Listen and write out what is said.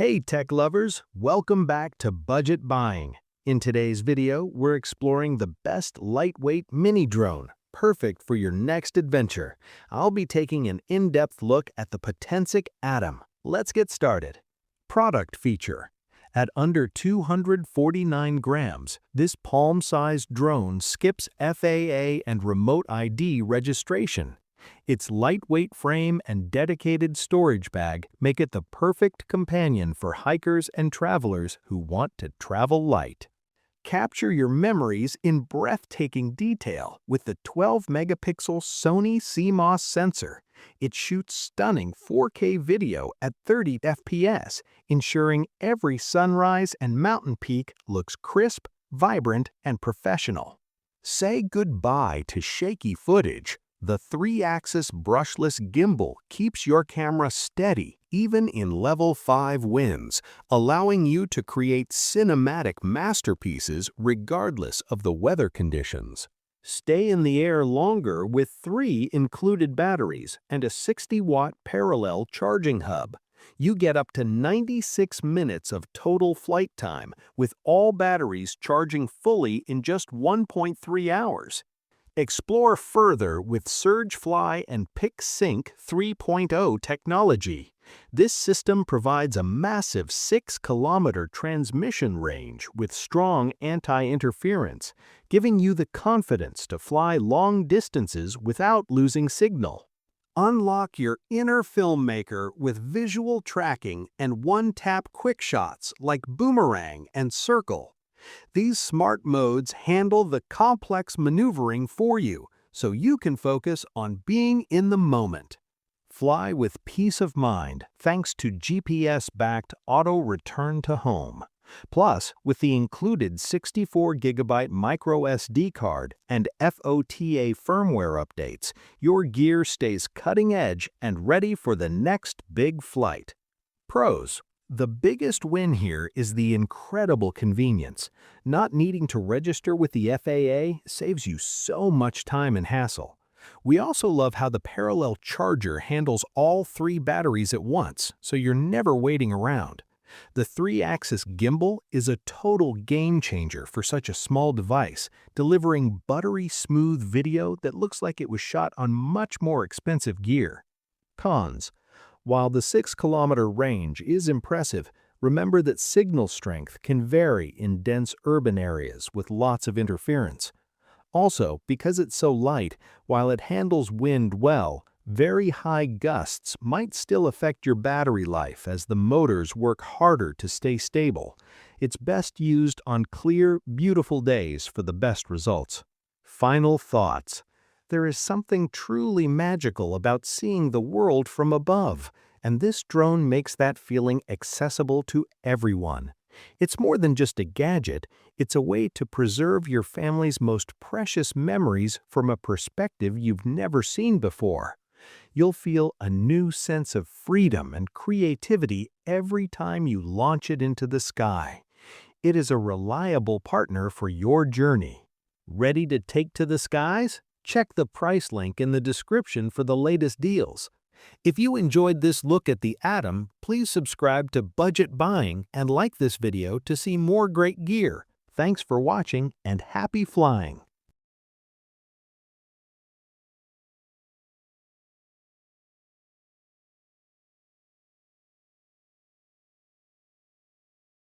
Hey tech lovers, welcome back to Budget Buying. In today's video, we're exploring the best lightweight mini drone, perfect for your next adventure. I'll be taking an in-depth look at the Potensic Atom. Let's get started. Product feature. At under 249 grams, this palm-sized drone skips FAA and remote ID registration. Its lightweight frame and dedicated storage bag make it the perfect companion for hikers and travelers who want to travel light. Capture your memories in breathtaking detail with the 12-megapixel Sony CMOS sensor. It shoots stunning 4K video at 30 FPS, ensuring every sunrise and mountain peak looks crisp, vibrant, and professional. Say goodbye to shaky footage. The 3-axis brushless gimbal keeps your camera steady even in level 5 winds, allowing you to create cinematic masterpieces regardless of the weather conditions. Stay in the air longer with 3 included batteries and a 60-watt parallel charging hub. You get up to 96 minutes of total flight time, with all batteries charging fully in just 1.3 hours. Explore further with Surgefly and PicSync 3.0 technology. This system provides a massive 6-kilometer transmission range with strong anti-interference, giving you the confidence to fly long distances without losing signal. Unlock your inner filmmaker with visual tracking and one-tap quick shots like Boomerang and Circle. These smart modes handle the complex maneuvering for you, so you can focus on being in the moment. Fly with peace of mind thanks to GPS-backed auto return to home. Plus, with the included 64GB microSD card and FOTA firmware updates, your gear stays cutting edge and ready for the next big flight. Pros. The biggest win here is the incredible convenience. Not needing to register with the FAA saves you so much time and hassle. We also love how the parallel charger handles all 3 batteries at once, so you're never waiting around. The 3-axis gimbal is a total game changer for such a small device, delivering buttery smooth video that looks like it was shot on much more expensive gear. Cons. While the 6-kilometer range is impressive, remember that signal strength can vary in dense urban areas with lots of interference. Also, because it's so light, while it handles wind well, very high gusts might still affect your battery life as the motors work harder to stay stable. It's best used on clear, beautiful days for the best results. Final thoughts. There is something truly magical about seeing the world from above, and this drone makes that feeling accessible to everyone. It's more than just a gadget, it's a way to preserve your family's most precious memories from a perspective you've never seen before. You'll feel a new sense of freedom and creativity every time you launch it into the sky. It is a reliable partner for your journey. Ready to take to the skies? Check the price link in the description for the latest deals. If you enjoyed this look at the Atom, please subscribe to Budget Buying and like this video to see more great gear. Thanks for watching and happy flying!